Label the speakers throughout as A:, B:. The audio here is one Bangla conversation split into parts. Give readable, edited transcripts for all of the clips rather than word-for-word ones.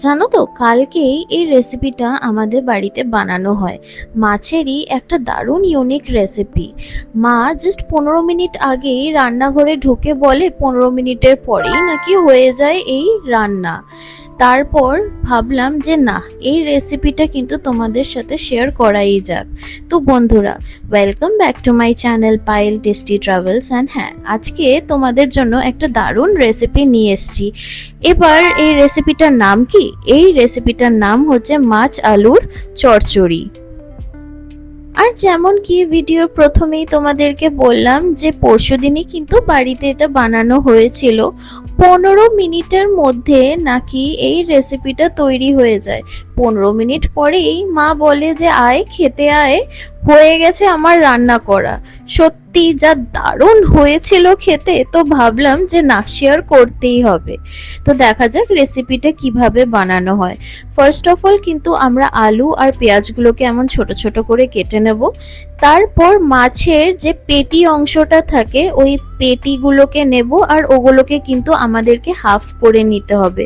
A: জানো তো, কালকেই এই রেসিপিটা আমাদের বাড়িতে বানানো হয়। মাছেরই একটা দারুণ ইউনিক রেসিপি। মা জাস্ট 15 মিনিট আগেই রান্নাঘরে ঢুকে বলে 15 মিনিটের পরেই নাকি হয়ে যায় এই রান্না। তারপর ভাবলাম যে না, এই রেসিপিটা কিন্তু তোমাদের সাথে শেয়ার করাই যাক। তো বন্ধুরা, welcome back to my channel Payel tasty travels. And হ্যাঁ, আজকে তোমাদের জন্য একটা দারুণ রেসিপি নিয়ে এসেছি। এবার এই রেসিপিটার নাম কি? এই রেসিপিটার নাম হচ্ছে মাছ আলুর চচ্চড়ি। আর যেমন কি ভিডিওর প্রথমেই তোমাদেরকে বললাম যে পরশুদিনই কিন্তু বাড়িতে এটা বানানো হয়েছিল। 15 মিনিটের মধ্যে নাকি এই রেসিপিটা তৈরি হয়ে যায়। 15 মিনিট পরেই মা বলে যে আয় খেতে আয়, হয়ে গেছে আমার রান্না করা। সত্যি যা দারুণ হয়েছিল খেতে, তো ভাবলাম যে না, শেয়ার করতেই হবে। তো দেখা যাক রেসিপিটা কিভাবে বানানো হয়। ফার্স্ট অফ অল কিন্তু আমরা আলু আর পেঁয়াজগুলোকে এমন ছোট ছোট করে কেটে নেব। তারপর মাছের যে পেটি অংশটা থাকে ওই পেটিগুলোকে নেব, আর ওগুলোকে কিন্তু আমাদেরকে হাফ করে নিতে হবে।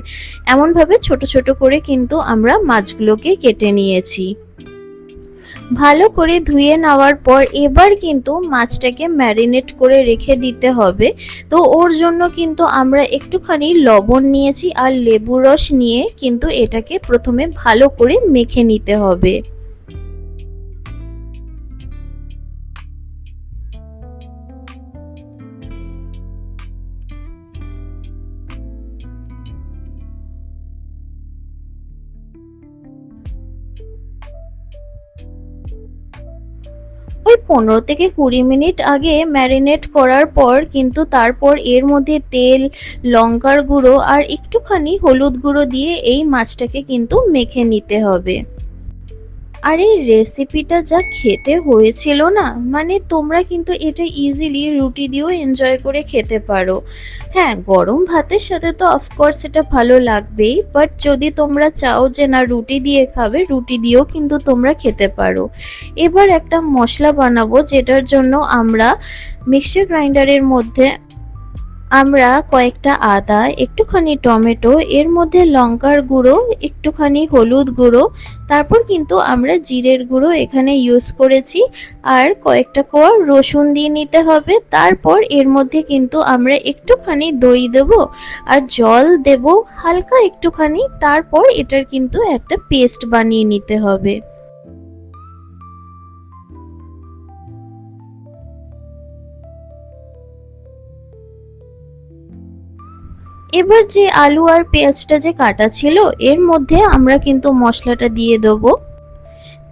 A: এমনভাবে ছোট ছোট করে কিন্তু আমরা মাছগুলোকে কেটে নিয়েছি। ভালো করে ধুয়ে নেওয়ার পর এবার কিন্তু মাছটাকে ম্যারিনেট করে রেখে দিতে হবে। তো ওর জন্য কিন্তু আমরা একটুখানি লবণ নিয়েছি আর লেবু রস নিয়ে কিন্তু এটাকে প্রথমে ভালো করে মেখে নিতে হবে। ওই 15 থেকে 20 মিনিট আগে ম্যারিনেট করার পর কিন্তু তারপর এর মধ্যে তেল, লঙ্কার গুঁড়ো আর একটুখানি হলুদ গুঁড়ো দিয়ে এই মাছটাকে কিন্তু মেখে নিতে হবে। আর এই রেসিপিটা যা খেতে হয়েছিল না, মানে তোমরা কিন্তু এটা ইজিলি রুটি দিয়েও এনজয় করে খেতে পারো। হ্যাঁ, গরম ভাতের সাথে তো অফকোর্স এটা ভালো লাগবেই, বাট যদি তোমরা চাও যে না রুটি দিয়ে খাবে, রুটি দিয়েও কিন্তু তোমরা খেতে পারো। এবার একটা মশলা বানাবো, যেটার জন্য আমরা মিক্সচার গ্রাইন্ডারের মধ্যে আমরা কয়েকটা আদা, একটুখানি টমেটো, এর মধ্যে লঙ্কার গুঁড়ো, একটুখানি হলুদ গুঁড়ো, তারপর কিন্তু আমরা জিরের গুঁড়ো এখানে ইউজ করেছি, আর কয়েকটা কোয়া রসুন দিয়ে নিতে হবে। তারপর এর মধ্যে কিন্তু আমরা একটুখানি দই দেব আর জল দেব হালকা একটুখানি। তারপর এটার কিন্তু একটা পেস্ট বানিয়ে নিতে হবে। এবার যে আলু আর পেঁয়াজটা যে কাটা ছিল এর মধ্যে আমরা কিন্তু মশলাটা দিয়ে দেবো।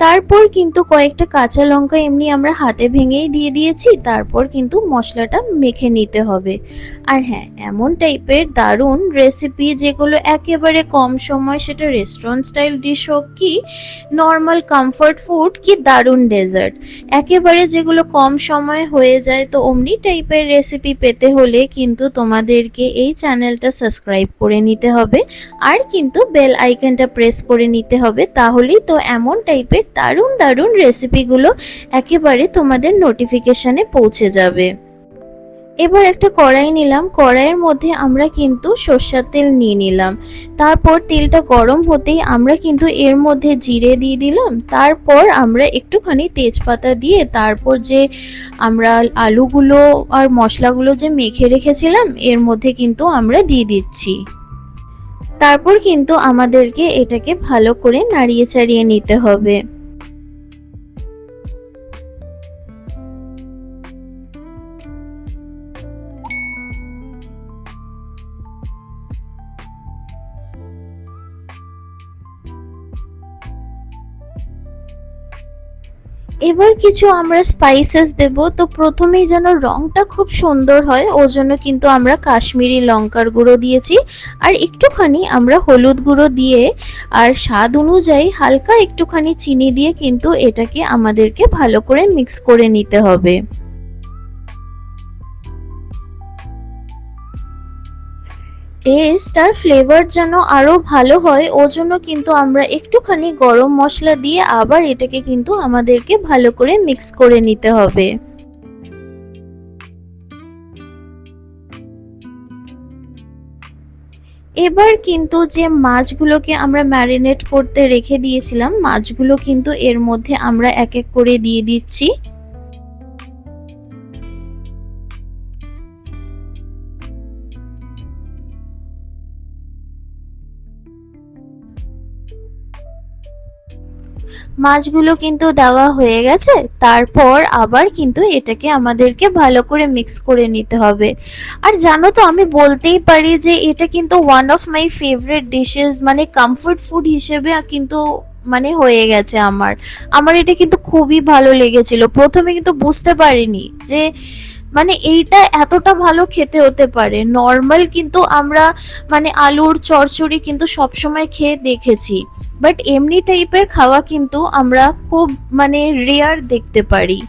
A: তারপর কিন্তু কয়েকটা কাঁচা লঙ্কা এমনি আমরা হাতে ভেঙেই দিয়ে দিয়েছি। তারপর কিন্তু মশলাটা মেখে নিতে হবে। আর হ্যাঁ, এমন টাইপের দারুণ রেসিপি যেগুলো একেবারে কম সময়, সেটা রেস্টুরেন্ট স্টাইল ডিশ হোক কি নর্মাল কমফর্ট ফুড কি দারুণ ডেজার্ট, একেবারে যেগুলো কম সময় হয়ে যায়, তো অমনি টাইপের রেসিপি পেতে হলে কিন্তু তোমাদেরকে এই চ্যানেলটা সাবস্ক্রাইব করে নিতে হবে। আর কিন্তু বেল আইকনটা প্রেস করে নিতে হবে, তাহলেই তো এমন টাইপের দারুণ দারুণ রেসিপিগুলো একেবারে তোমাদের নোটিফিকেশনে পৌঁছে যাবে। এবার একটা কড়াই নিলাম, কড়াইয়ের মধ্যে আমরা কিন্তু সর্ষের তেল নিয়ে নিলাম। তারপর তেলটা গরম হতেই আমরা কিন্তু এর মধ্যে জিরে দিয়ে দিলাম। তারপর আমরা একটুখানি তেজপাতা দিয়ে তারপর যে আমরা আলুগুলো আর মশলাগুলো যে মেখে রেখেছিলাম এর মধ্যে কিন্তু আমরা দিয়ে দিচ্ছি। তারপর কিন্তু আমাদেরকে এটাকে ভালো করে নাড়িয়ে চাড়িয়ে নিতে হবে। এবার কিছু আমরা স্পাইসেস দেব। তো প্রথমেই যেন রংটা খুব সুন্দর হয় ওর জন্য কিন্তু আমরা কাশ্মীরি লঙ্কার গুঁড়ো দিয়েছি, আর একটুখানি আমরা হলুদ গুঁড়ো দিয়ে আর স্বাদ অনুযায়ী হালকা একটুখানি চিনি দিয়ে কিন্তু এটাকে আমাদেরকে ভালো করে মিক্স করে নিতে হবে। টেস্ট আর ফ্লেভার যেন আরো ভালো হয় ওর জন্য কিন্তু আমরা একটুখানি গরম মশলা দিয়ে আবার এটাকে কিন্তু আমাদেরকে ভালো করে মিক্স করে নিতে হবে। এবার কিন্তু যে মাছগুলোকে আমরা ম্যারিনেট করতে রেখে দিয়েছিলাম, মাছগুলো কিন্তু এর মধ্যে আমরা এক এক করে দিয়ে দিচ্ছি। মাছগুলো কিন্তু দেওয়া হয়ে গেছে। তারপর আবার কিন্তু এটাকে আমাদেরকে ভালো করে মিক্স করে নিতে হবে। আর জানো তো, আমি বলতেই পারি যে এটা কিন্তু one of my favourite dishes, মানে কমফোর্ট ফুড হিসেবে কিন্তু মানে হয়ে গেছে আমার। আমার এটা কিন্তু খুবই ভালো লেগেছিল। প্রথমে কিন্তু বুঝতে পারিনি যে মানে এইটা এতটা ভালো খেতে হতে পারে। নর্মাল কিন্তু আমরা মানে আলুর চচ্চড়ি কিন্তু সবসময় খেয়ে দেখেছি, বাট এমনি টাইপের খাওয়া কিন্তু আমরা খুব মানে রেয়ার দেখতে পারি।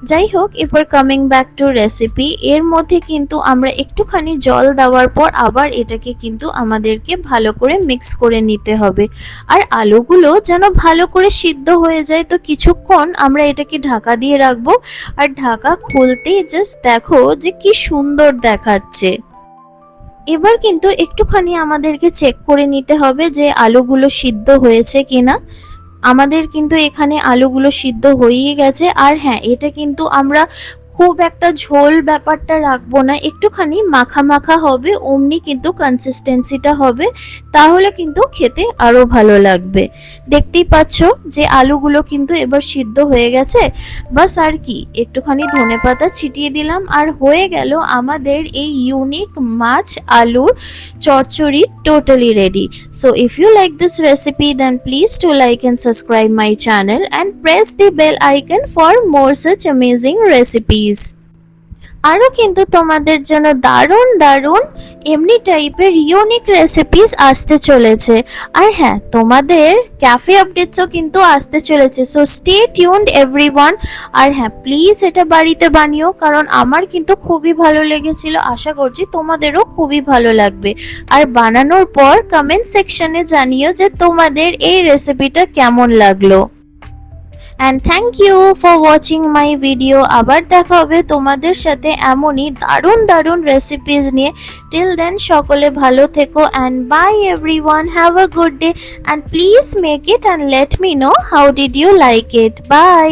A: যাই হোক, এরপর কামিং ব্যাক টু রেসিপি, এর মধ্যে কিন্তু আমরা একটুখানি জল দেওয়ার পর আবার এটাকে কিন্তু আমাদেরকে ভালো করে মিক্স করে নিতে হবে। আর আলুগুলো যেন ভালো করে সিদ্ধ হয়ে যায়, তো কিছুক্ষণ আমরা এটাকে ঢাকা দিয়ে রাখবো। আর ঢাকা খুলতেই জাস্ট দেখো যে কি সুন্দর দেখাচ্ছে। এবার কিন্তু একটুখানি আমাদেরকে চেক করে নিতে হবে যে আলুগুলো সিদ্ধ হয়েছে কিনা। আমাদের কিন্তু এখানে আলুগুলো সিদ্ধ হয়েই গেছে। আর হ্যাঁ, এটা কিন্তু আমরা খুব একটা ঝোল ব্যাপারটা রাখবো না, একটুখানি মাখা মাখা হবে, অমনি কিন্তু কনসিস্টেন্সিটা হবে, তাহলে কিন্তু খেতে আরো ভালো লাগবে। দেখতেই পাচ্ছ যে আলুগুলো কিন্তু এবার সিদ্ধ হয়ে গেছে। বাস আর কি, একটুখানি ধনেপাতা ছিটিয়ে দিলাম আর হয়ে গেল আমাদের এই ইউনিক মাছ আলুর চচ্চড়ি totally ready. So if you like this recipe, then please do like and subscribe my channel and press the bell icon for more such amazing recipes. আরও কিন্তু তোমাদের জন্য দারুণ দারুণ এমনি টাইপের ইউনিক রেসিপিস আসতে চলেছে। আর হ্যাঁ, তোমাদের ক্যাফে আপডেটসও কিন্তু আসতে চলেছে। So stay tuned everyone. আর হ্যাঁ, প্লিজ এটা বাড়িতে বানিও, কারণ আমার কিন্তু খুবই ভালো লেগেছিল। আশা করছি তোমাদেরও খুবই ভালো লাগবে। আর বানানোর পর কমেন্ট সেকশনে জানিও যে তোমাদের এই রেসিপিটা কেমন লাগলো। And thank you for watching my video. আবার দেখা হবে তোমাদের সাথে এমনই দারুণ দারুণ রেসিপিস নিয়ে। টিল দেন সকলে ভালো থেকো and bye everyone, have a good day and please make it and let me know how did you like it. By.